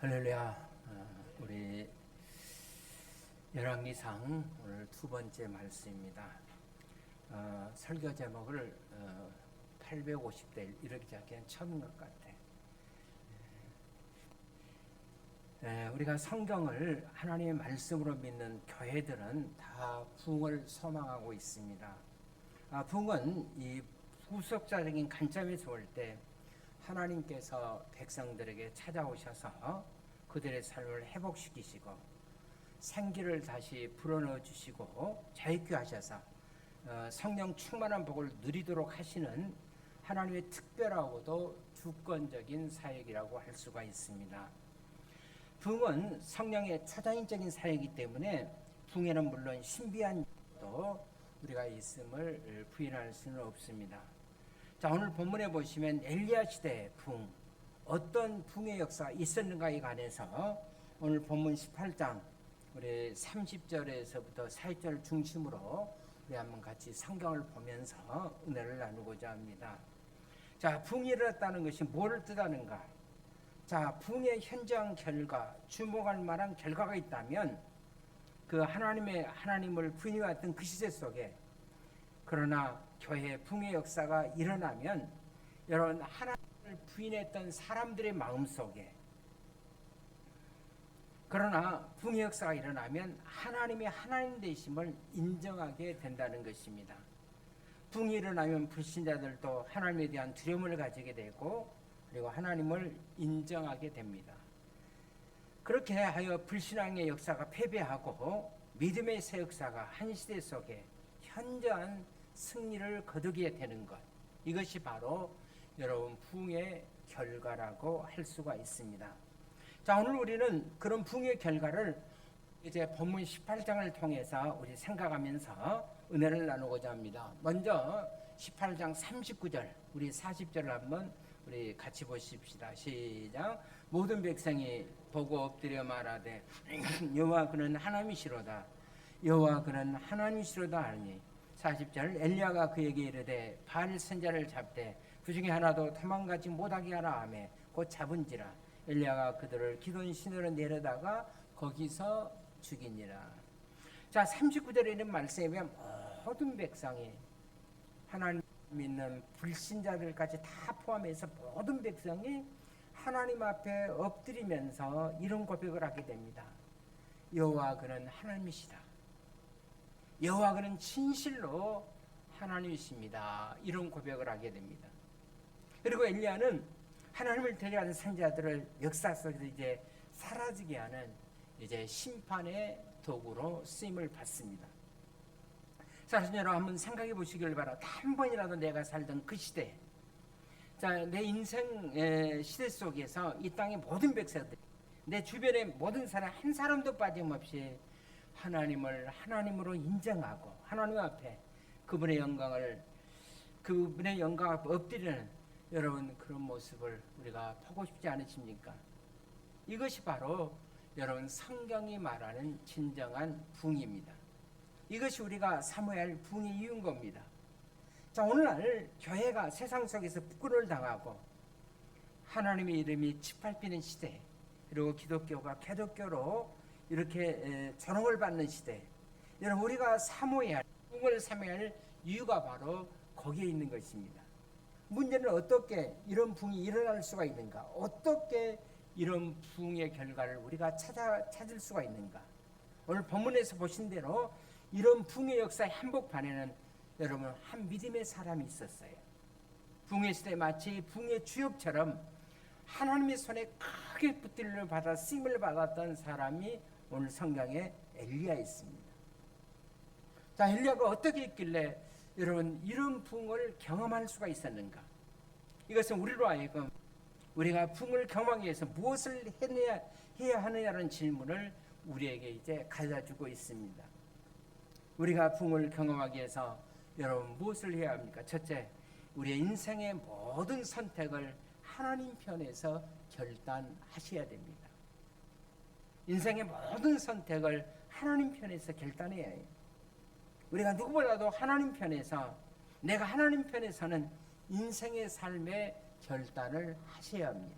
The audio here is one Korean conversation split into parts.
할렐루야. 우리 열왕기상 오늘 두 번째 말씀입니다. 설교 제목을 850대 이렇게 잡기는 처음인 것 같아. 우리가 성경을 하나님의 말씀으로 믿는 교회들은 다 부흥을 소망하고 있습니다. 부흥은 이 후속자적인 관점에서 볼 때 하나님께서 백성들에게 찾아오셔서 그들의 삶을 회복시키시고 생기를 다시 불어넣어 주시고 자유케 하셔서 성령 충만한 복을 누리도록 하시는 하나님의 특별하고도 주권적인 사역이라고 할 수가 있습니다. 부흥은 성령의 초자연적인 사역이기 때문에 부흥에는 물론 신비한 도 우리가 있음을 부인할 수는 없습니다. 자, 오늘 본문에 보시면 엘리야 시대의 부흥, 어떤 부흥의 역사가 있었는가에 관해서 오늘 본문 18장 우리 30절에서부터 40절 중심으로 우리 한번 같이 성경을 보면서 은혜를 나누고자 합니다. 자, 부흥이 일어났다는 것이 뭐를 뜻하는가? 자, 부흥의 현장 결과, 주목할 만한 결과가 있다면 그 하나님을 부인해왔던 그 시대 속에, 그러나 교회 부흥의 역사가 일어나면 여러분, 하나님을 부인했던 사람들의 마음속에, 그러나 부흥의 역사가 일어나면 하나님의 하나님 되심을 인정하게 된다는 것입니다. 부흥이 일어나면 불신자들도 하나님에 대한 두려움을 가지게 되고 그리고 하나님을 인정하게 됩니다. 그렇게 하여 불신앙의 역사가 패배하고 믿음의 새 역사가 한 시대 속에 현저한 승리를 거두게 되는 것, 이것이 바로 여러분 부흥의 결과라고 할 수가 있습니다. 자, 오늘 우리는 그런 부흥의 결과를 이제 본문 18장을 통해서 우리 생각하면서 은혜를 나누고자 합니다. 먼저 18장 39절, 우리 40절을 한번 우리 같이 보십시다. 시작. 모든 백성이 보고 엎드려 말하되 여호와 그는 하나님이시로다. 여호와 그는 하나님이시로다 하니. 40절. 엘리야가 그에게 이르되 바알 선지자를 잡되 그 중에 하나도 도망가지 못하게 하라 하며 곧 잡은지라. 엘리야가 그들을 기돈 시내로 내려다가 거기서 죽이니라. 자, 39절에 있는 말씀에 보면 모든 백성이, 하나님 믿는 불신자들까지 다 포함해서 모든 백성이 하나님 앞에 엎드리면서 이런 고백을 하게 됩니다. 여호와 그는 하나님이시다. 여호와 그는 진실로 하나님이십니다. 이런 고백을 하게 됩니다. 그리고 엘리야는 하나님을 데려가는 선지자들을 역사 속에서 이제 사라지게 하는 이제 심판의 도구로 쓰임을 받습니다. 자, 여러분 한번 생각해 보시길 바랍니다. 한 번이라도 내가 살던 그 시대, 자, 내 인생 시대 속에서 이 땅의 모든 백성들, 내 주변의 모든 사람 한 사람도 빠짐없이 하나님을 하나님으로 인정하고 하나님 앞에 그분의 영광 앞에 엎드리는 여러분 그런 모습을 우리가 보고 싶지 않으십니까? 이것이 바로 여러분 성경이 말하는 진정한 부흥입니다. 이것이 우리가 사모해야 할 부흥의 이유인 겁니다. 자, 오늘날 교회가 세상 속에서 부끄러움을 당하고 하나님의 이름이 짓밟히는 시대, 그리고 기독교가 개독교로 이렇게 조롱을 받는 시대, 여러분 우리가 사모해야 할, 부흥을 사모해야 할 이유가 바로 거기에 있는 것입니다. 문제는 어떻게 이런 부흥이 일어날 수가 있는가? 어떻게 이런 부흥의 결과를 우리가 찾을 수가 있는가? 오늘 본문에서 보신 대로 이런 부흥의 역사의 한복판에는 여러분 한 믿음의 사람이 있었어요. 부흥의 시대에 마치 부흥의 주역처럼 하나님의 손에 크게 붙들림을 받아 쓰임을 받았던 사람이 오늘 성경에 엘리야 있습니다. 자, 엘리야가 어떻게 있길래 여러분 이런 부흥을 경험할 수가 있었는가? 이것은 우리로 하여금 우리가 부흥을 경험하기 위해서 무엇을 해야 하느냐는 질문을 우리에게 이제 가져주고 있습니다. 우리가 부흥을 경험하기 위해서 여러분 무엇을 해야 합니까? 첫째, 우리의 인생의 모든 선택을 하나님 편에서 결단하셔야 됩니다. 인생의 모든 선택을 하나님 편에서 결단해야 해요. 우리가 누구보다도 하나님 편에서, 내가 하나님 편에서는 인생의 삶의 결단을 하셔야 합니다.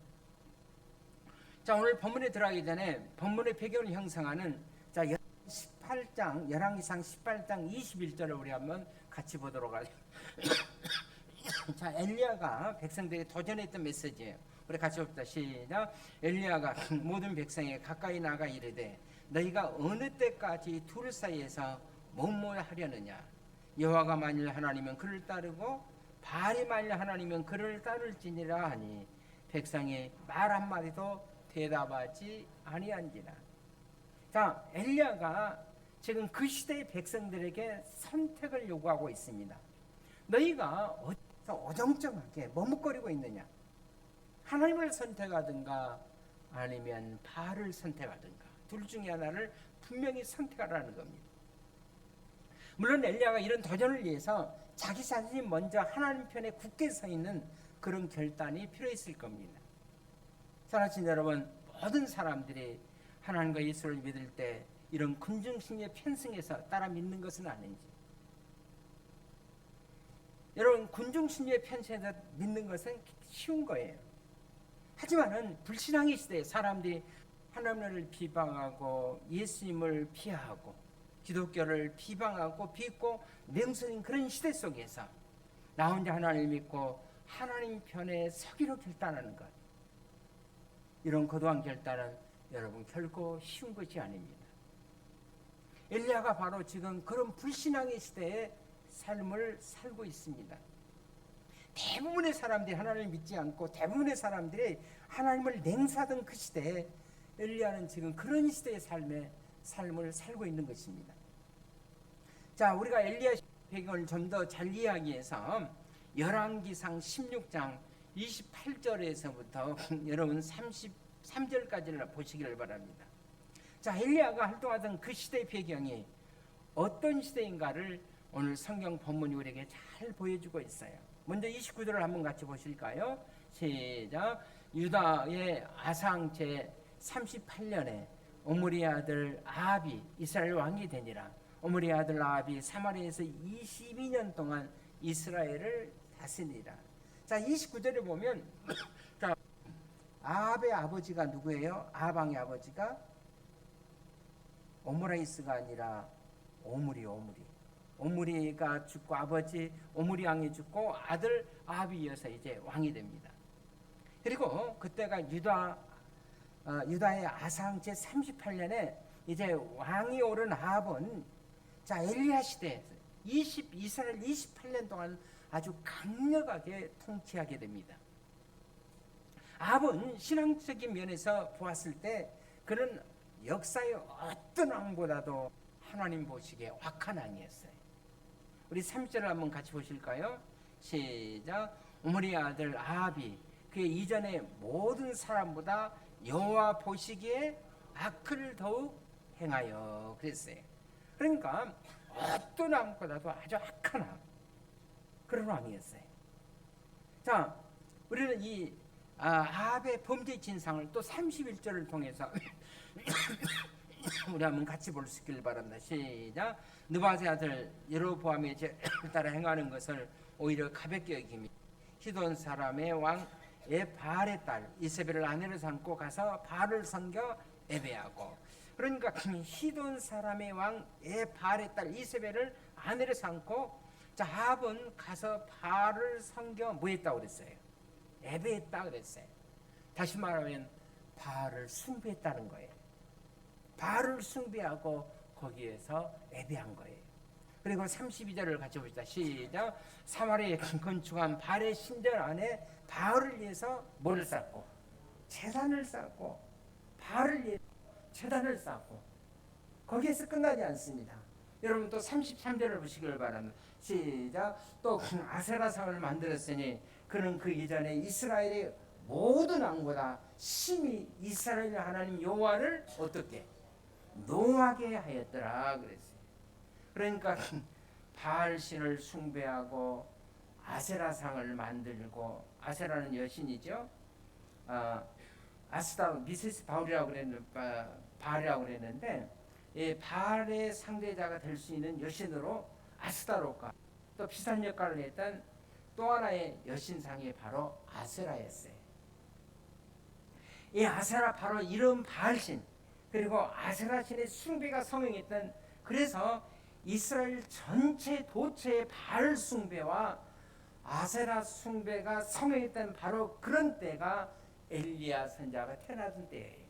자, 오늘 본문에 들어가기 전에 본문의 배경을 형성하는 자, 18장, 열왕기상 18장 21절을 우리 한번 같이 보도록 하죠. 자, 엘리야가 백성들에게 도전했던 메시지예요. 우리 같이 봅시다. 시작. 엘리야가 모든 백성에게 가까이 나가 이르되 너희가 어느 때까지 둘 사이에서 뭐뭐 하려느냐. 여호와가 만일 하나님은 그를 따르고 바알이 만일 하나님은 그를 따를지니라 하니 백성이 말 한마디도 대답하지 아니한지라. 자, 엘리야가 지금 그 시대의 백성들에게 선택을 요구하고 있습니다. 너희가 어디서 어정쩡하게 머뭇거리고 있느냐? 하나님을 선택하든가 아니면 바알을 선택하든가 둘 중에 하나를 분명히 선택하라는 겁니다. 물론 엘리야가 이런 도전을 위해서 자기 자신이 먼저 하나님 편에 굳게 서 있는 그런 결단이 필요했을 겁니다. 사랑하는 여러분, 모든 사람들이 하나님과 예수를 믿을 때 이런 군중심리에 편승해서 따라 믿는 것은 아닌지, 여러분, 군중심리에 편승해서 믿는 것은 쉬운 거예요. 하지만은 불신앙의 시대에 사람들이 하나님을 비방하고 예수님을 피하고 기독교를 비방하고 비웃고 맹설인 그런 시대 속에서 나 혼자 하나님을 믿고 하나님 편에 서기로 결단하는 것, 이런 거도한 결단은 여러분 결코 쉬운 것이 아닙니다. 엘리야가 바로 지금 그런 불신앙의 시대에 삶을 살고 있습니다. 대부분의 사람들이 하나님을 믿지 않고 대부분의 사람들이 하나님을 냉사하던 그 시대에 엘리야는 지금 그런 시대의 삶을 살고 있는 것입니다. 자, 우리가 엘리야 배경을 좀 더 잘 이해하기 위해서 열왕기상 16장 28절에서부터 여러분 33절까지를 보시기를 바랍니다. 자, 엘리야가 활동하던 그 시대의 배경이 어떤 시대인가를 오늘 성경 본문이 우리에게 잘 보여주고 있어요. 먼저 29절을 한번 같이 보실까요? 시작. 유다의 아상 제 38년에 오므리 아들 아합이 이스라엘 왕이 되니라. 오므리 아들 아합이 사마리아에서 22년 동안 이스라엘을 다스리라. 자, 29절에 보면 자, 아합의 아버지가 누구예요? 아합 왕의 아버지가 오므라이스가 아니라 오므리가 죽고 아버지 오므리 왕이 죽고 아들 아합이 이어서 이제 왕이 됩니다. 그리고 그때가 유다의 아상 제 38년에 이제 왕이 오른 아합은 자, 엘리야 시대에서 이스라엘 28년 동안 아주 강력하게 통치하게 됩니다. 아합은 신앙적인 면에서 보았을 때 그는 역사의 어떤 왕보다도 하나님 보시기에 악한 왕이었어요. 우리 3절을 한번 같이 보실까요? 시작. 오므리 아들 아합이 그 이전의 모든 사람보다 여호와 보시기에 악을 더욱 행하여 그랬어요. 그러니까 어떤 왕보다도 아주 악한 왕, 그런 왕이었어요. 자, 우리는 이 아합의 범죄 진상을 또 31절을 통해서 우리 한번 같이 볼 수 있길 바랍니다. 시작. 느바세 아들 여로보암의 죄를 따라 행하는 것을 오히려 가볍게 여기며 시돈 사람의 왕 에바알의 딸 이세벨을 아내로 삼고 가서 바알을 섬겨 예배하고, 그러니까 시돈 사람의 왕 에바알의 딸 이세벨을 아내로 삼고 자, 아합은 가서 바알을 섬겨 뭐 했다고 그랬어요? 예배했다 그랬어요. 다시 말하면 바알을 숭배했다는 거예요. 바알을 숭배하고 거기에서 예배한 거예요. 그리고 32절을 같이 봅시다. 시작. 사마리아에 건축한 바알의 신전 안에 바알을 위해서 뭐를 쌓고? 제단을 쌓고, 바알을 위해서 제단을 쌓고, 거기에서 끝나지 않습니다. 여러분 또 33절을 보시길 바랍니다. 시작. 또 아세라상을 만들었으니 그는 그 이전에 이스라엘의 모든 왕보다 심히 이스라엘 하나님 여호와를 어떻게 노하게 하였더라 그랬어요. 그러니까 바알 신을 숭배하고 아세라상을 만들고, 아세라는 여신이죠. 아스타 미세스 바울이라고 바알이라고 그랬는데 이 바알의 상대자가 될 수 있는 여신으로 아스타롯과 또 비슷한 역할을 했던 또 하나의 여신상이 바로 아세라였어요. 이 아세라 바로 이름 바알신, 그리고 아세라 신의 숭배가 성행했던, 그래서 이스라엘 전체 도처의 바알 숭배와 아세라 숭배가 성행했던 바로 그런 때가 엘리야 선지자가 태어나던 때예요.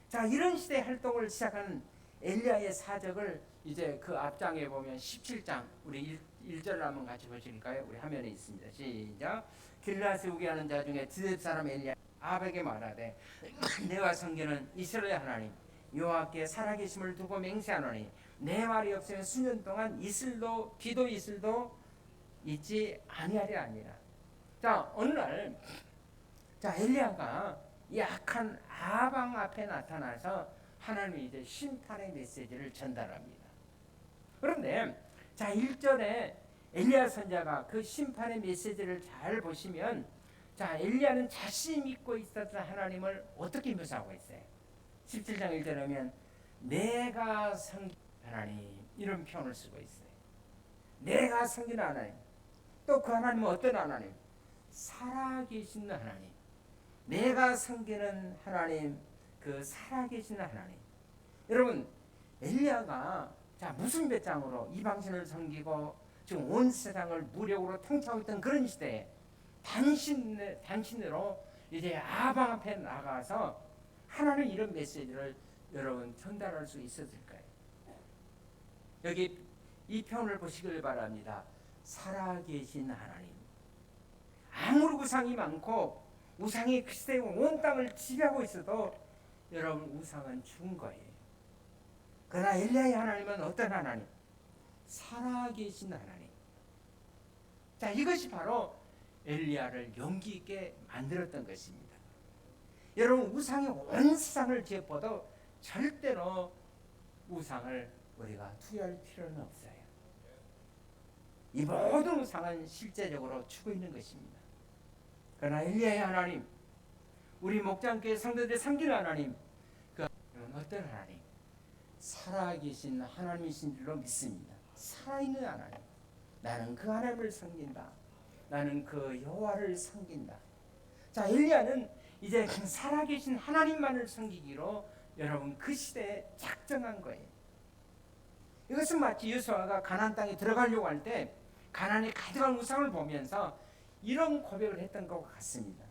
자, 이런 시대 활동을 시작한 엘리야의 사적을 이제 그 앞장에 보면 17장 우리 1절을 한번 같이 보실까요? 우리 화면에 있습니다. 시작. 길라 세우게 하는 자 중에 드셉 사람 엘리야 아합에게 말하되 내가 섬기는 이스라엘 하나님 여호와께 살아계심을 두고 맹세하노니 내 말이 없으면 수년 동안 이슬도 비도 이슬도 있지 아니하리라 아니라. 자, 어느 날 자 엘리야가 이 악한 아방 앞에 나타나서 하나님이 이제 심판의 메시지를 전달합니다. 그런데 자 1절에 엘리야 선지자가 그 심판의 메시지를 잘 보시면 자 엘리야는 자신이 믿고 있었던 하나님을 어떻게 묘사하고 있어요? 17장 1절에 보면 내가 섬긴 하나님 이런 표현을 쓰고 있어요. 내가 섬기는 하나님. 또 그 하나님은 어떤 하나님? 살아계신 하나님. 내가 섬기는 하나님, 그 살아계신 하나님. 여러분 엘리야가 자 무슨 배짱으로 이방신을 섬기고 지금 온 세상을 무력으로 통치하고 있던 그런 시대에 단신으로 이제 아방 앞에 나가서 하나님 이런 메시지를 여러분 전달할 수 있었을까요? 여기 이 표현을 보시길 바랍니다. 살아계신 하나님. 아무리 우상이 많고 우상이 그 시대에 온 땅을 지배하고 있어도 여러분 우상은 죽은 거예요. 그러나 엘리야의 하나님은 어떤 하나님? 살아계신 하나님. 자, 이것이 바로 엘리야를 용기 있게 만들었던 것입니다. 여러분 우상이 온 세상을 지어봐도 절대로 우상을 우리가 투여할 필요는 없어요. 이 모든 우상은 실제적으로 죽어 있는 것입니다. 그러나 엘리야의 하나님, 우리 목장교회 성도들 섬기는 하나님, 그 어떤 하나님? 살아계신 하나님이신 줄로 믿습니다. 살아있는 하나님. 나는 그 하나님을 섬긴다. 나는 그 여호와를 섬긴다. 자, 엘리야는 이제 그 살아계신 하나님만을 섬기기로 여러분 그 시대에 작정한 거예요. 이것은 마치 여호수아가 가나안 땅에 들어가려고 할 때 가나안에 가득한 우상을 보면서 이런 고백을 했던 것 같습니다.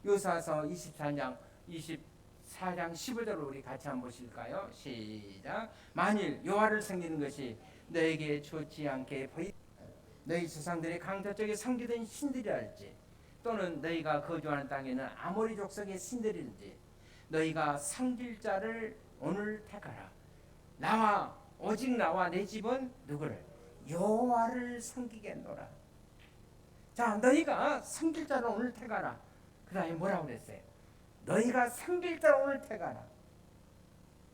여호수아서 24장 15절을 우리 같이 한번 보실까요? 시작. 만일 여호와를 섬기는 것이 너에게 좋지 않게 보이 너희 조상들이 강도 쪽에 섬기던 신들이랄지 또는 너희가 거주하는 땅에는 아모리 족속의 신들일지 너희가 섬길 자를 오늘 택하라. 나와 오직 나와 내 집은 누구를? 여호와를 섬기겠노라. 자, 너희가 섬길 자를 오늘 택하라. 그 다음에 뭐라고 그랬어요? 너희가 섬길 자를 오늘 택하라.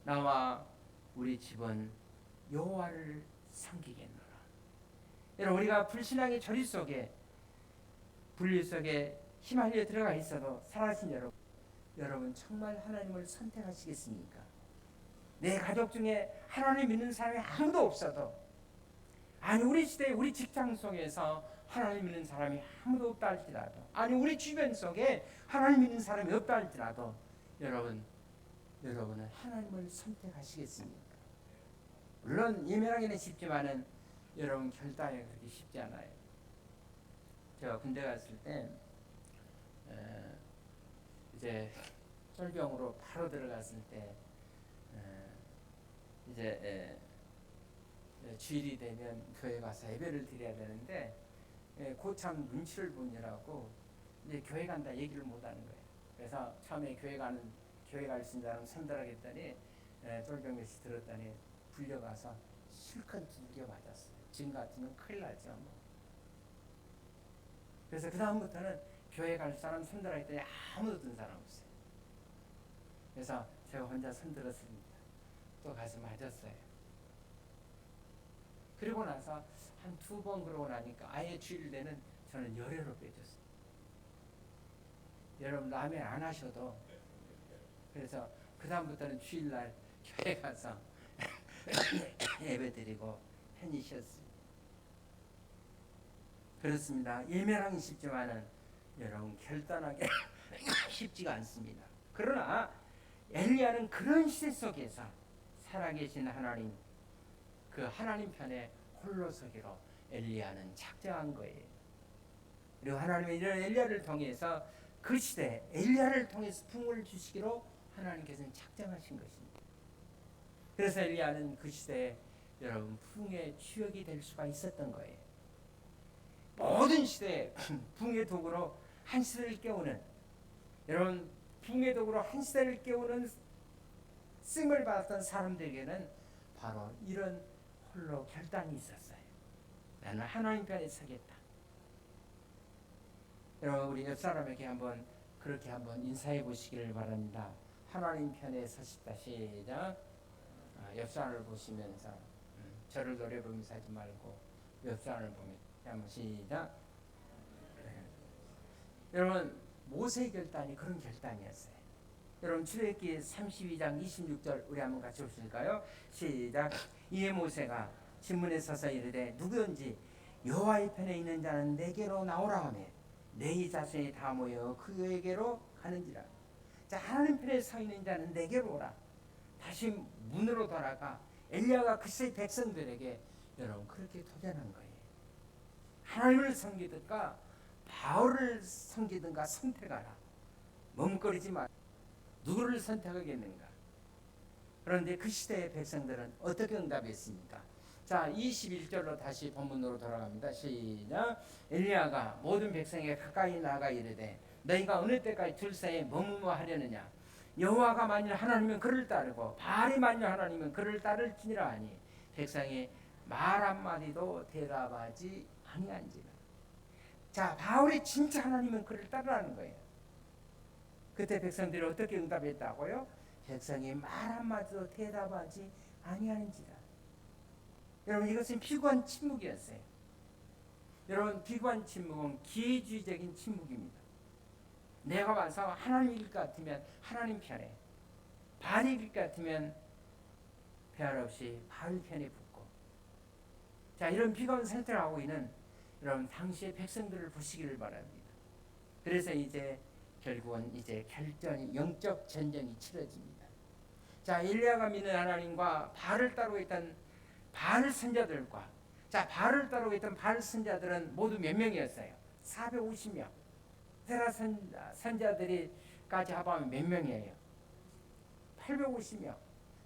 나와 우리 집은 여호와를 섬기겠노라. 여러분 우리가 불신앙의 저리 속에 분리 속에 휘말려 들어가 있어도 살아계신 여러분 정말 하나님을 선택하시겠습니까? 내 가족 중에 하나님 믿는 사람이 아무도 없어도 아니 우리 시대 우리 직장 속에서 하나님 믿는 사람이 아무도 없다 할지라도 아니 우리 주변 속에 하나님 믿는 사람이 없다 할지라도 여러분은 하나님을 선택하시겠습니까? 물론 예명하기는 쉽지만은 여러분 결단이 그렇게 쉽지 않아요. 제가 군대 갔을 때 이제 철병으로 바로 들어갔을 때 이제 주일이 되면 교회 가서 예배를 드려야 되는데 고참 눈치를 보느라고 이제 교회 간다 얘기를 못 하는 거예요. 그래서 처음에 교회 갈 수 있는 사람 선들하겠다니 쫄병교시 들었더니 불려가서 실컷 두들겨 맞았어요. 지금 같으면 큰일 나죠. 뭐. 그래서 그 다음부터는 교회 갈 사람 선들하겠다니 아무도 든 사람 없어요. 그래서 제가 혼자 선들었습니다. 또 가서 맞았어요. 그리고 나서 한 2번 그러고 나니까 아예 주일 때는 저는 열애로 빼줬어요. 여러분 라면 안 하셔도 그래서 그 다음부터는 주일날 교회 가서 예배 드리고 편히 쉬었습니다. 그렇습니다. 예매하기 쉽지만은 여러분 결단하게 쉽지가 않습니다. 그러나 엘리야는 그런 시대 속에서 살아계신 하나님, 그 하나님 편에 홀로 서기로 엘리야는 작정한 거예요. 그리고 하나님은 이런 엘리야를 통해서 그 시대 엘리야를 통해서 풍을 주시기로 하나님께서는 작정하신 것입니다. 그래서 엘리야는 그 시대에 여러분 풍의 추역이 될 수가 있었던 거예요. 모든 시대에 풍의 도구로 한 시대를 깨우는, 여러분 풍의 도구로 한 시대를 깨우는 쓰임을 받았던 사람들에게는 바로 이런 홀로 결단이 있었어요. 나는 하나님 편에 서겠다. 여러분 우리 옆 사람에게 한번 그렇게 한번 인사해 보시기를 바랍니다. 하나님 편에 서십다. 시작. 옆 사람을 보시면서 저를 노려보면서 하지 말고 옆 사람을 보면 한번 시작. 여러분 모세의 결단이 그런 결단이었어요. 여러분 출애굽기 32장 26절 우리 한번 같이 보실까요? 시작. 이에 모세가 진문에 서서 이르되 누구든지 여호와의 편에 있는 자는 내게로 나오라 하며 내 자손이 다 모여 그에게로 가는지라. 자, 하나님 편에 서 있는 자는 내게로 오라. 다시 문으로 돌아가 엘리야가 그 시대 백성들에게 여러분 그렇게 도전한 거예요. 하나님을 섬기든가 바울을 섬기든가 선택하라. 머뭇거리지 마. 누구를 선택하겠는가? 그런데 그 시대의 백성들은 어떻게 응답했습니까? 자, 21절로 다시 본문으로 돌아갑니다. 시작. 엘리야가 모든 백성에게 가까이 나아가 이르되 너희가 어느 때까지 둘 사이에 머무르며 하려느냐? 여호와가 만일 하나님이면 그를 따르고 바알이 만일 하나님이면 그를 따를지니라 하니 백성이 말 한마디도 대답하지 아니한지라. 자, 바울이 진짜 하나님은 그를 따르라는 거예요. 그때 백성들이 어떻게 응답했다고요? 백성이 말 한마디도 대답하지 아니하는지라. 여러분 이것은 피구한 침묵이었어요. 여러분 피구한 침묵은 기회주의적인 침묵입니다. 내가 와서 하나님일 것 같으면 하나님 편에, 바알일 것 같으면 배알 없이 바알 편에 붙고, 자 이런 비관을 선택하고 있는 여러분 당시의 백성들을 보시기를 바랍니다. 그래서 이제 결국은 이제 결전이, 영적 전쟁이 치러집니다. 자, 엘리야가 믿는 하나님과 바알을 따르고 있던 바알 선자들과, 자 바알을 따르고 있던 바알 선자들은 모두 몇 명이었어요? 450명. 세라 선자들이까지 합하면 몇 명이에요? 850명.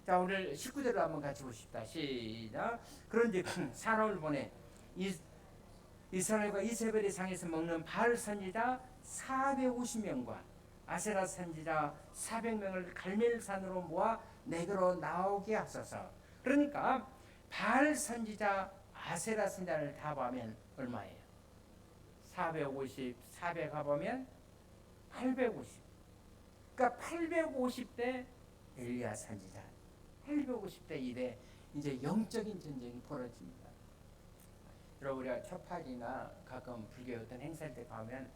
자, 오늘 19절로 한번 같이 보십시다. 시작. 그런지 사람을 보내 이스라엘과 이세벨의 상에서 먹는 바알 선지자 450명과 아세라 선지자 400명을 갈멜산으로 모아 내게로 나오게 하소서. 그러니까 바알 선지자 아세라 선지자를 다 보면 얼마예요? 450, 400 합하면 850. 그러니까 850대 엘리야 선지자, 850대 1에 이제 영적인 전쟁이 벌어집니다. 여러분 우리가 초파리나 가끔 불교 어떤 행사할 때 가면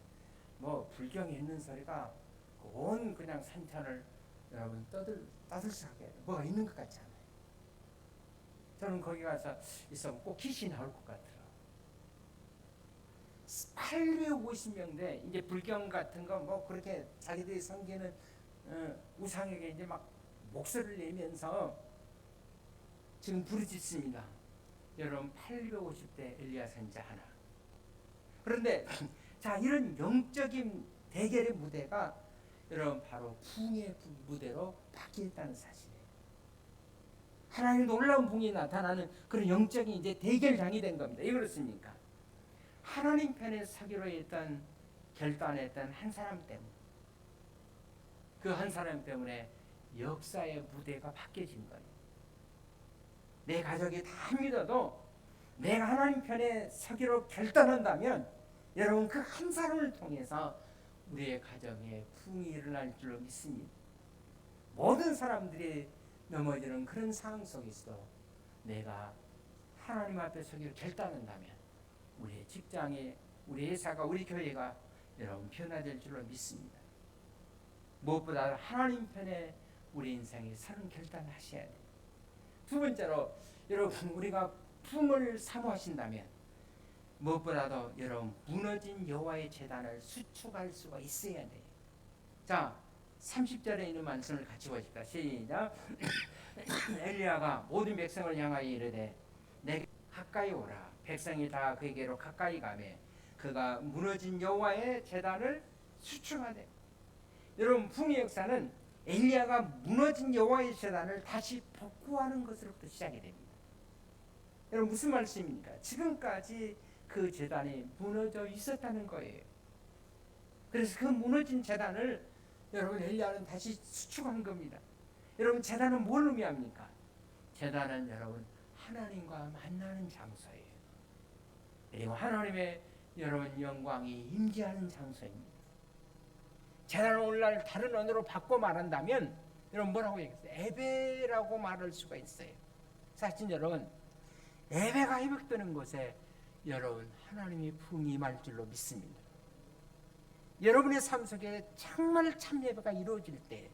뭐 불경이 있는 소리가 온 그냥 산천을 여러분 떠들썩하게 뭐가 있는 것 같지 않아요? 저는 거기 가서 있으면 꼭 귀신이 나올 것 같아요. 850명대 이제 불경 같은 거 뭐 그렇게 자기들이 섬기는 우상에게 이제 막 목소리를 내면서 지금 부르짖습니다. 여러분 850대 엘리야 선지자 하나. 그런데 자 이런 영적인 대결의 무대가 여러분 바로 풍의 무대로 바뀌었다는 사실이에요. 하나님의 놀라운 풍이 나타나는 그런 영적인 이제 대결장이 된 겁니다. 왜 그렇습니까? 하나님 편에 서기로 했던 결단했던 한 사람 때문에, 그 한 사람 때문에 역사의 무대가 바뀌어진 거예요. 내 가족이 다 믿어도 내가 하나님 편에 서기로 결단한다면 여러분 그 한 사람을 통해서 우리의 가정에 풍이 일어날 줄로 믿습니다. 모든 사람들이 넘어지는 그런 상황 속에서도 내가 하나님 앞에 서기로 결단한다면 우리의 직장에, 우리 회사가, 우리 교회가 여러분 변화될 줄로 믿습니다. 무엇보다 하나님 편에 우리 인생에 서는 결단을 하셔야 돼요. 두 번째로 여러분 우리가 풍을 사모하신다면 무엇보다도 여러분 무너진 여호와의 제단을 수축할 수가 있어야 돼요. 자, 30절에 있는 말씀을 같이 보십시다. 시작. 엘리야가 모든 백성을 향하여 이르되 내게 가까이 오라. 백성이 다 그에게로 가까이 가매 그가 무너진 여호와의 제단을 수축하되. 여러분, 풍의 역사는 엘리야가 무너진 여호와의 제단을 다시 복구하는 것으로부터 시작이 됩니다. 여러분, 무슨 말씀입니까? 지금까지 그 제단이 무너져 있었다는 거예요. 그래서 그 무너진 제단을 여러분, 엘리야는 다시 수축한 겁니다. 여러분, 제단은 뭘 의미합니까? 제단은 여러분, 하나님과 만나는 장소예요. 그리고 하나님의 여러분 영광이 임재하는 장소입니다. 제단을 오늘날 다른 언어로 바꿔 말한다면 여러분 뭐라고 얘기했어요? 예배라고 말할 수가 있어요. 사실 여러분, 예배가 회복되는 곳에 여러분 하나님의 풍이 임할 줄로 믿습니다. 여러분의 삶 속에 정말 참 예배가 이루어질 때,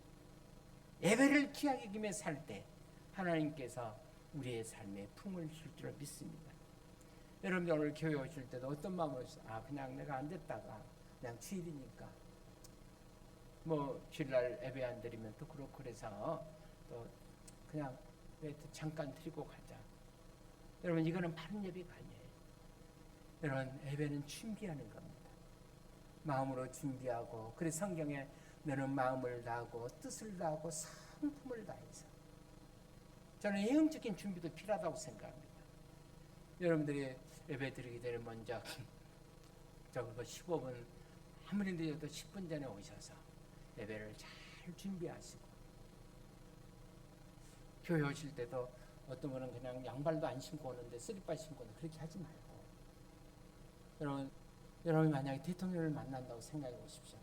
예배를 귀하게 여기며 살 때 하나님께서 우리의 삶에 풍을 줄 줄로 믿습니다. 여러분들 오늘 교회 오실 때도 어떤 마음으로 그냥 내가 안 됐다가 그냥 주일이니까 뭐 주일날 예배 안 드리면 또 그렇고 그래서 또 그냥 잠깐 드리고 가자. 여러분, 이거는 바른 예배가 아니에요. 여러분, 예배는 준비하는 겁니다. 마음으로 준비하고, 그래서 성경에 너는 마음을 다하고 뜻을 다하고 성품을 다해서, 저는 영적인 준비도 필요하다고 생각합니다. 여러분들이 예배 드리기 전에 먼저 적어도 15분, 아무리 늦어도 10분 전에 오셔서 예배를 잘 준비하시고, 교회 오실 때도 어떤 분은 그냥 양발도 안 신고 오는데 쓰리빠 신고 오는데 그렇게 하지 말고, 여러분이 만약에 대통령을 만난다고 생각해 보십시오.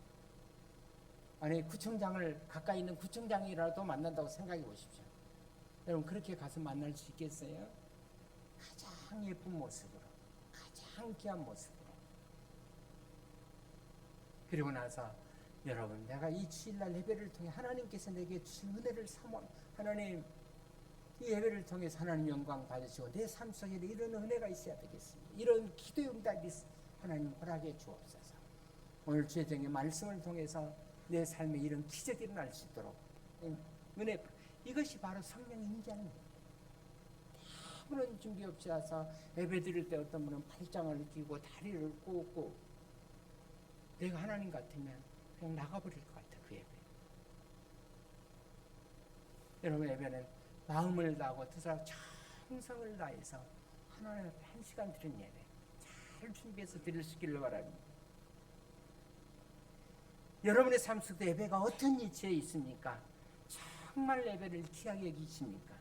아니, 구청장을 가까이 있는 구청장이라도 만난다고 생각해 보십시오. 여러분, 그렇게 가서 만날 수 있겠어요? 가장 예쁜 모습으로, 가장 귀한 모습으로. 그리고 나서 여러분, 내가 이 주일날 예배를 통해 하나님께서 내게 주신 은혜를 사모, 하나님, 이 예배를 통해서 하나님 영광 받으시고 내 삶 속에 이런 은혜가 있어야 되겠습니다. 이런 기도의 응답이 하나님 허락해 주옵소서. 오늘 주의 정의 말씀을 통해서 내 삶에 이런 기적이 일어날 수 있도록 은혜, 이것이 바로 성령의 임재하는 거예요. 아무런 준비 없이 와서 예배 드릴 때 어떤 분은 팔짱을 끼고 다리를 꽂고, 내가 하나님 같으면 그냥 나가버릴 것 같아, 그 예배. 여러분, 예배는 마음을 다하고 뜻하고 정성을 다해서 하나님 앞에 1시간 드린 예배 잘 준비해서 드릴 수 있기를 바랍니다. 여러분의 삶 속에 예배가 어떤 위치에 있습니까? 정말 예배를 귀하게 여기십니까?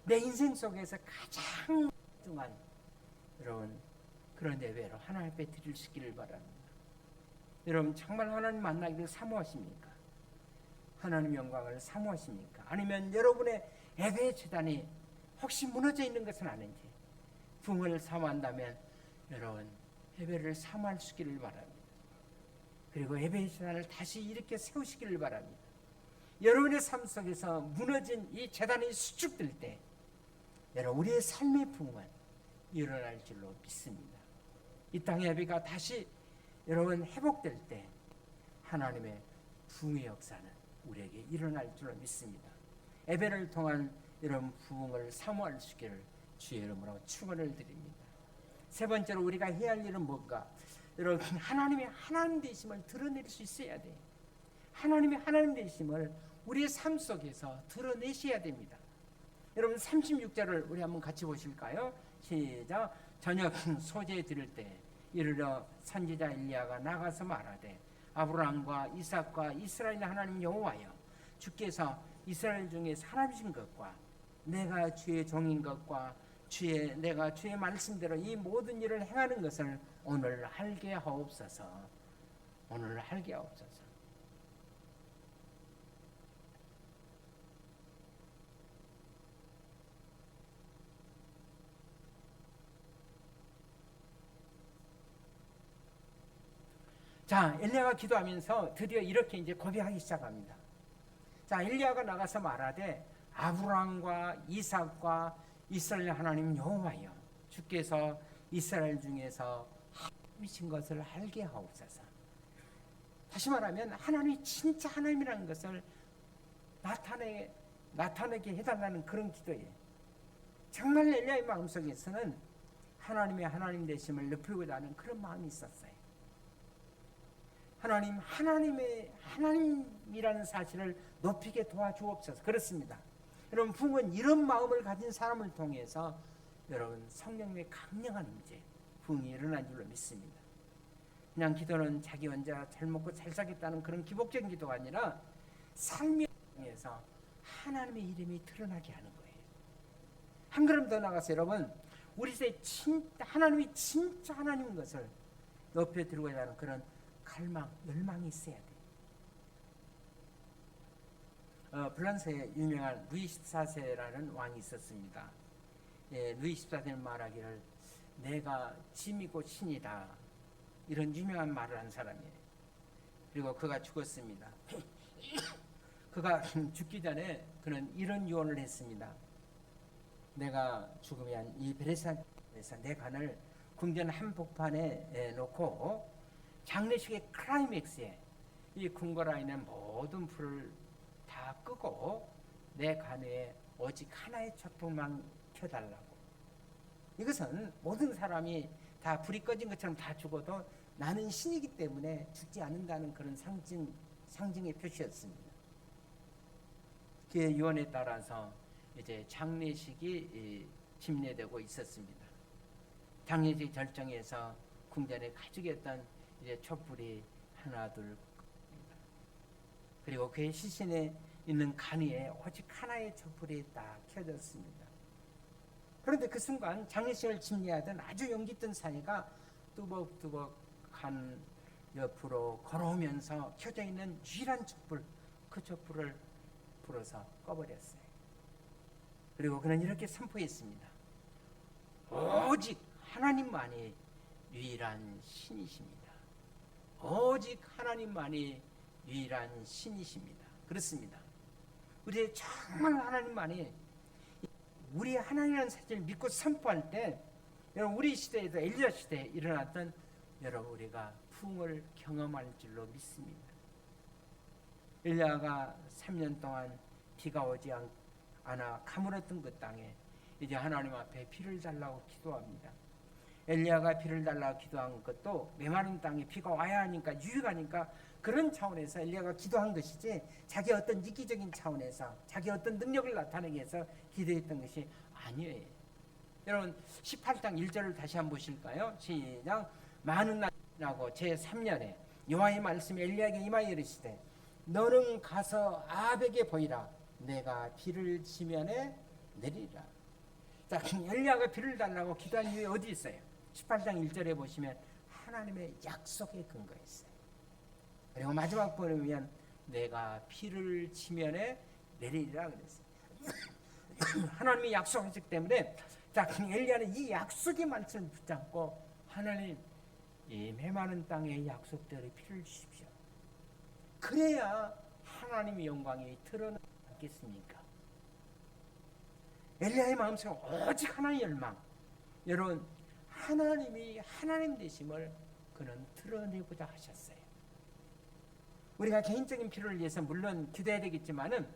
내 인생 속에서 가장 중요한 여러분 그런 예배로 하나님 앞에 드릴 수 있기를 바랍니다. 여러분, 정말 하나님 만나기를 사모하십니까? 하나님 영광을 사모하십니까? 아니면 여러분의 예배 제단이 혹시 무너져 있는 것은 아닌지, 부흥을 사모한다면 여러분 예배를 사모할 수 있기를 바랍니다. 그리고 예배의 제단을 다시 이렇게 세우시기를 바랍니다. 여러분의 삶 속에서 무너진 이 제단이 수축될 때 여러분, 우리의 삶의 부흥은 일어날 줄로 믿습니다. 이 땅의 예배가 다시 여러분 회복될 때 하나님의 부흥의 역사는 우리에게 일어날 줄로 믿습니다. 예배를 통한 이런 부흥을 사모할 수 있기를 주의 이름으로 축원을 드립니다. 세 번째로 우리가 해야 할 일은 뭔가? 여러분, 하나님의 하나님 되심을 드러낼 수 있어야 돼요. 하나님의 하나님 되심을 우리의 삶 속에서 드러내셔야 됩니다. 여러분, 36절을 우리 한번 같이 보실까요? 시작. 저녁 소재 드릴 때 이르러 선지자 엘리야가 나가서 말하되 아브라함과 이삭과 이스라엘 하나님 여호와여, 주께서 이스라엘 중에 사람이신 것과 내가 주의 종인 것과 내가 주의 말씀대로 이 모든 일을 행하는 것을 오늘 알게 하옵소서. 오늘 알게 하옵소서. 자, 엘리야가 기도하면서 드디어 이렇게 이제 고백하기 시작합니다. 자, 엘리야가 나가서 말하되 아브라함과 이삭과 이스라엘 하나님 여호와여, 주께서 이스라엘 중에서 하나님이신 것을 알게 하옵소서. 다시 말하면 하나님이 진짜 하나님이라는 것을 나타내게 해달라는 그런 기도예요. 정말 엘리야의 마음속에서는 하나님의 하나님 되심을 높이고자 하는 그런 마음이 있었어요. 하나님의 하나님이라는 사실을 높이게 도와주옵소서. 그렇습니다. 여러분, 부흥은 이런 마음을 가진 사람을 통해서 여러분 성령의 강력한 임재, 부흥이 일어난 줄로 믿습니다. 그냥 기도는 자기 혼자 잘 먹고 잘 살겠다는 그런 기복적인 기도가 아니라 삶의 중에서 하나님의 이름이 드러나게 하는 거예요. 한 걸음 더 나가서 여러분, 우리 세에 하나님이 진짜 하나님인 것을 높여드리고자 하는 그런 갈망, 열망이 있어야 돼요. 프랑스에 유명한 루이 14세라는 왕이 있었습니다. 루이 14세는 말하기를 내가 짐이고 신이다, 이런 유명한 말을 한 사람이에요. 그리고 그가 죽었습니다. 그가 죽기 전에 그는 이런 유언을 했습니다. 내가 죽으면 이 베레사에서 내 관을 궁전 한복판에 놓고 장례식의 클라이맥스에 이 궁궐 있는 모든 불을 다 끄고 내 관에 오직 하나의 촛불만 켜달라고. 이것은 모든 사람이 다 불이 꺼진 것처럼 다 죽어도 나는 신이기 때문에 죽지 않는다는 그런 상징의 표시였습니다. 그의 유언에 따라서 이제 장례식이 집례되고 있었습니다. 장례식 절정에서 궁전에 가지고 이제 촛불이 하나 둘, 그리고 그의 시신에 있는 간 위에 오직 하나의 촛불이 딱 켜졌습니다. 그런데 그 순간 장례식을 집례하던 아주 용기 있던 사내가 뚜벅뚜벅 간 옆으로 걸어오면서 켜져 있는 유일한 촛불, 그 촛불을 불어서 꺼버렸어요. 그리고 그는 이렇게 선포했습니다. 오직 하나님만이 유일한 신이십니다. 오직 하나님만이 유일한 신이십니다. 그렇습니다. 우리의 정말 하나님만이, 우리 하나님이라는 사실을 믿고 선포할 때, 여러분 우리 시대에도 엘리야 시대에 일어났던 여러분 우리가 풍을 경험할 줄로 믿습니다. 엘리야가 3년 동안 비가 오지 않아 가물었던 그 땅에 이제 하나님 앞에 비를 달라고 기도합니다. 엘리야가 비를 달라고 기도한 것도 메마른 땅에 비가 와야 하니까, 유익하니까 그런 차원에서 엘리야가 기도한 것이지 자기 어떤 이기적인 차원에서 자기 어떤 능력을 나타내기 위해서 기도했던 것이 아니에요. 여러분 18장 1절을 다시 한번 보실까요? 시작. 많은 날 지나고 제3년에 여호와의 말씀이 엘리야에게 임하여 이르시되 너는 가서 아합에게 보이라. 내가 비를 지면에 내리라. 자, 엘리야가 비를 달라고 기도한 이유에 어디 있어요? 18장 1절에 보시면 하나님의 약속에 근거했어요. 그리고 마지막 보면 내가 비를 지면에 내리리라 그랬어요. 하나님이 약속하셨기 때문에, 자, 엘리야는 이 약속의 말씀을 붙잡고 하나님, 이 메마른 땅에 약속대로 비를 주십시오. 그래야 하나님의 영광이 드러나겠습니까? 엘리야의 마음속에 오직 하나의 열망, 여러분 하나님이 하나님 되심을 그는 드러내고자 하셨어요. 우리가 개인적인 필요를 위해서 물론 기도해야 되겠지만은,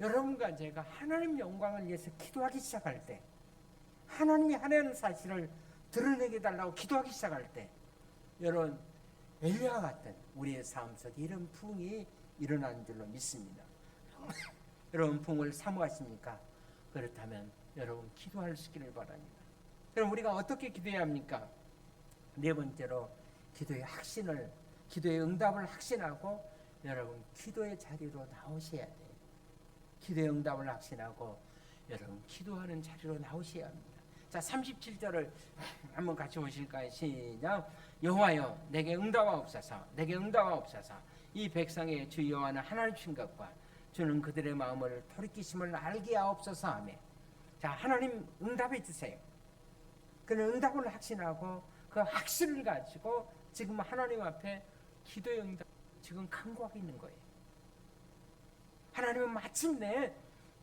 여러분과 제가 하나님 영광을 위해서 기도하기 시작할 때, 하나님이 하나님 사실을 드러내게 달라고 기도하기 시작할 때, 여러분 엘리야 같은 우리의 삶 속에 이런 부흥이 일어나는 줄로 믿습니다. 여러분 부흥을 사모하십니까? 그렇다면 여러분 기도할 수 있기를 바랍니다. 그럼 우리가 어떻게 기도해야 합니까? 네 번째로 기도의 응답을 확신하고 여러분 기도의 자리로 나오셔야 돼요. 기도의 응답을 확신하고 여러분 기도하는 자리로 나오셔야 합니다. 자, 37절을 한번 같이 보실까요? 시작. 여호와여 내게 응답하옵소서. 내게 응답하옵소서. 이 백성의 주 여호와는 하나님이신 것과 주는 그들의 마음을 돌이키심을 알게 하옵소서 하며. 자, 하나님 응답해 주세요. 그는 응답을 확신하고 그 확신을 가지고 지금 하나님 앞에 기도의 응답 지금 간구하고 있는 거예요. 하나님은 마침내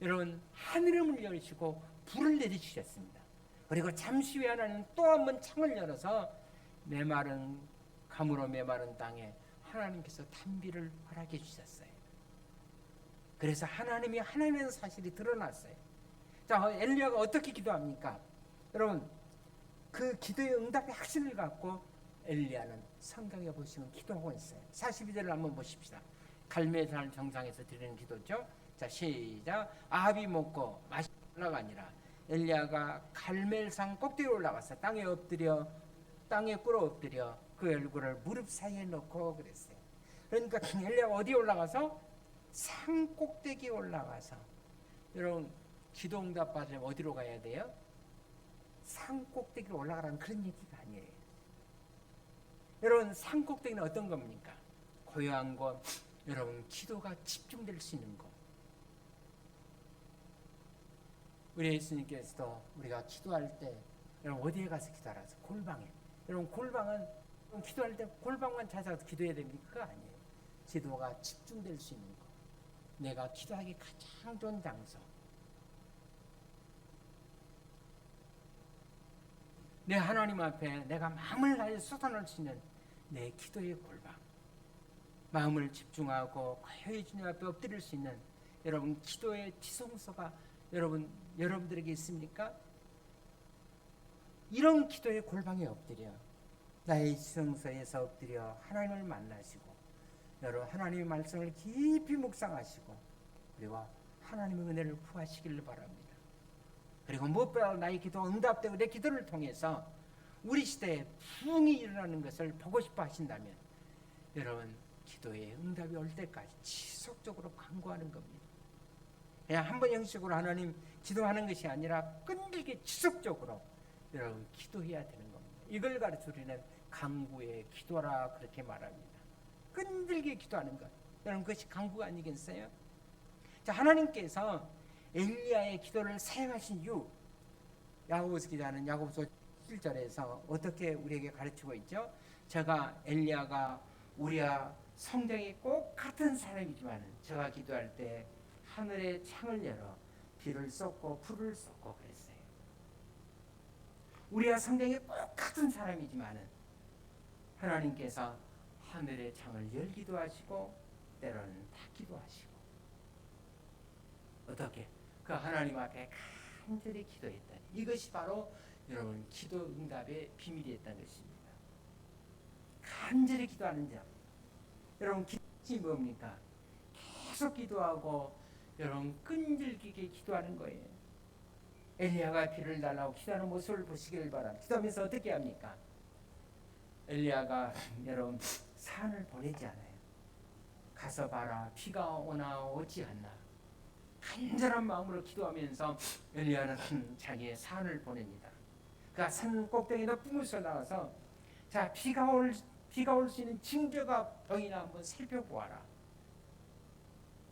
여러분 하늘의 문을 열으시고 불을 내리주셨습니다. 그리고 잠시 후에 하나님은 또 한 번 창을 열어서 가물어 메마른 땅에 하나님께서 단비를 허락해 주셨어요. 그래서 하나님이 하나님의 사실이 드러났어요. 자, 엘리야가 어떻게 기도합니까? 여러분, 그 기도의 응답의 확신을 갖고 엘리야는 성경에 보시면 기도하고 있어요. 42절을 한번 보십시다. 갈멜산 정상에서 드리는 기도죠. 자, 시작. 아합이 먹고 마시 올라가니라. 엘리야가 갈멜산 꼭대기에 올라가서 땅에 꿇어 엎드려 그 얼굴을 무릎 사이에 넣고 그랬어요. 그러니까 엘리야가 어디에 올라가서 산 꼭대기에 올라가서, 여러분 기도 응답 받으려면 어디로 가야 돼요? 산 꼭대기로 올라가라는 그런 얘기가 아니에요. 여러분, 산 꼭대기는 어떤 겁니까? 고요한 곳, 여러분 기도가 집중될 수 있는 곳. 우리 예수님께서도 우리가 기도할 때 여러분 어디에 가서 기도하라? 골방에. 여러분 골방은 기도할 때 골방만 찾아서 기도해야 됩니까? 그거 아니에요. 기도가 집중될 수 있는 곳. 내가 기도하기 가장 좋은 장소. 내 하나님 앞에 내가 마음을 다해 쏟아낼 수 있는 내 기도의 골방. 마음을 집중하고 고요히 주님 앞에 엎드릴 수 있는 여러분 기도의 지성소가 여러분들에게 있습니까? 이런 기도의 골방에 엎드려 나의 지성소에서 엎드려 하나님을 만나시고, 여러분 하나님의 말씀을 깊이 묵상하시고, 그리고 하나님의 은혜를 구하시기를 바랍니다. 그리고 무엇보다 나의 기도 응답되고 내 기도를 통해서 우리 시대에 부흥이 일어나는 것을 보고 싶어 하신다면 여러분 기도의 응답이 올 때까지 지속적으로 간구하는 겁니다. 그냥 한 번 형식으로 하나님 기도하는 것이 아니라 끈질게 지속적으로 여러분 기도해야 되는 겁니다. 이걸 가르쳐주는 간구의 기도라 그렇게 말합니다. 끈질게 기도하는 것, 여러분 그것이 간구가 아니겠어요? 자, 하나님께서 엘리야의 기도를 사용하신 이유, 야고보서 기자는 야고보서 7절에서 어떻게 우리에게 가르치고 있죠? 제가 엘리야가 우리와 성경이 꼭 같은 사람이지만 제가 기도할 때 하늘의 창을 열어 비를 쏟고 불을 쏟고 그랬어요. 우리와 성경이 꼭 같은 사람이지만 하나님께서 하늘의 창을 열기도 하시고 때로는 닫기도 하시고, 어떻게? 그 하나님 앞에 간절히 기도했다. 이것이 바로 여러분 기도 응답의 비밀이었다는 것입니다. 간절히 기도하는 자. 여러분 기도이 뭡니까? 계속 기도하고 여러분 끈질기게 기도하는 거예요. 엘리야가 비를 달라고 기도하는 모습을 보시기를 바랍니다. 기도하면서 어떻게 합니까? 엘리야가 여러분 산을 보내지 않아요. 가서 봐라, 비가 오나 오지 않나. 간절한 마음으로 기도하면서 엘리야는 자기의 산을 보냅니다. 그 산 꼭대기 높은 곳에 나와서 자, 비가 올 수 있는 징조가 보이나 한번 살펴보아라.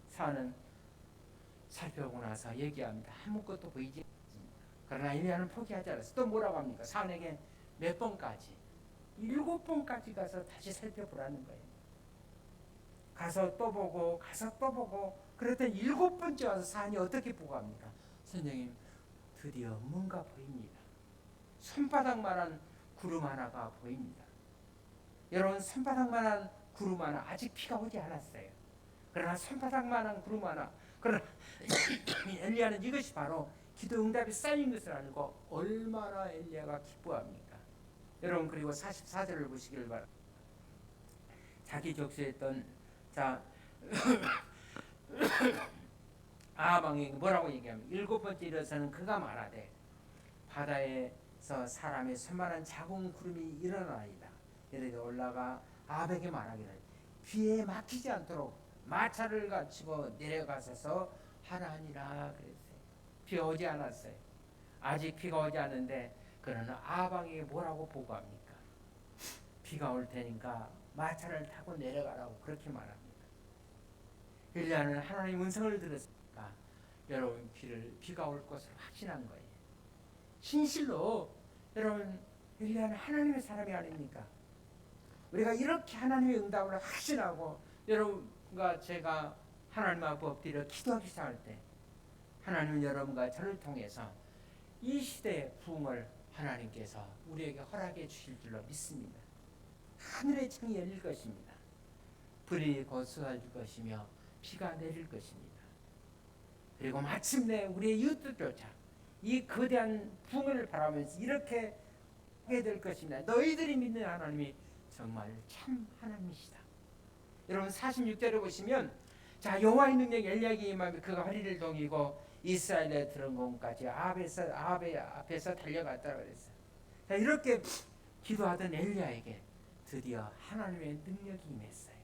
산은 살펴보고 나서 얘기합니다. 아무것도 보이지 않습니다. 그러나 엘리야는 포기하지 않았어요. 또 뭐라고 합니까? 산에게 몇 번까지? 7번까지 가서 다시 살펴보라는 거예요. 가서 또 보고 가서 또 보고, 그랬더니 7번째 와서 산이 어떻게 보고합니까? 선생님, 드디어 뭔가 보입니다. 손바닥만한 구름 하나가 보입니다. 여러분, 손바닥만한 구름 하나, 아직 비가 오지 않았어요. 그러나 손바닥만한 구름 하나, 그러나 엘리야는 이것이 바로 기도 응답이 쌓인 것을 알고 얼마나 엘리야가 기뻐합니까? 여러분, 그리고 44절을 보시길 바랍니다. 자기 족수했던 아방에게 뭐라고 얘기하면 7번째 일어서는 그가 말하되 바다에서 사람의 손만한 작은 구름이 일어나이다. 이르되 올라가 아합에게 말하기를 비에 막히지 않도록 마차를 갖추고 내려가서서 하나니라 그랬어요. 비가 오지 않았어요. 아직 비가 오지 않는데 그는 아방에게 뭐라고 보고합니까? 비가 올 테니까 마차를 타고 내려가라고 그렇게 말합니다. 엘리야는 하나님의 음성을 들었으니까 여러분 비가 올 것을 확신한 거예요. 진실로 여러분 엘리야는 하나님의 사람이 아닙니까? 우리가 이렇게 하나님의 응답을 확신하고 여러분과 제가 하나님 앞에 엎드려 기도하기 시작할 때 하나님은 여러분과 저를 통해서 이 시대의 부흥을 하나님께서 우리에게 허락해 주실 줄로 믿습니다. 하늘의 창이 열릴 것입니다. 불이 곧 쏟아질 것이며 비가 내릴 것입니다. 그리고 마침내 우리의 이웃들조차 이 거대한 붕을 바라면서 이렇게 하게 될 것입니다. 너희들이 믿는 하나님이 정말 참 하나님이시다. 여러분 46절에 보시면 자 여호와의 능력 엘리야에게 임하며 그가 허리를 동이고 이스라엘의 드런공까지 아합의 앞에서 달려갔다고 그랬어요. 자 이렇게 기도하던 엘리야에게 드디어 하나님의 능력이 임했어요.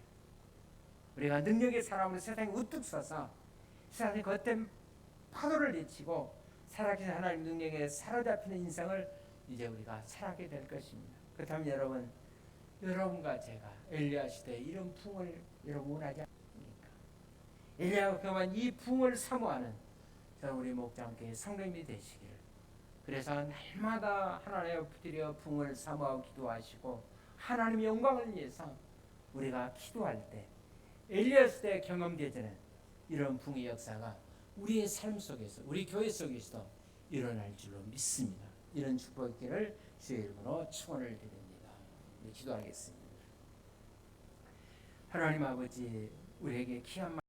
우리가 능력의 사람으로 세상에 우뚝 서서 세상의 겉된 파도를 내치고 살아계신 하나님 능력에 사로잡히는 인생을 이제 우리가 살아가게 될 것입니다. 그렇다면 여러분과 제가 엘리야 시대에 이런 풍을 여러분 원하지 않습니까? 엘리야가 그만 이 풍을 사모하는 우리 목장교회 성도님이 되시기를. 그래서 날마다 하나님 엎드려 풍을 사모하고 기도하시고 하나님의 영광을 위해서 우리가 기도할 때 엘리야 시대에 경험되지는 이런 풍의 역사가 우리의 삶 속에서 우리 교회 속에서도 일어날 줄로 믿습니다. 이런 축복기를 주의 이름으로 축원을 드립니다. 기도하겠습니다. 하나님 아버지 우리에게 귀한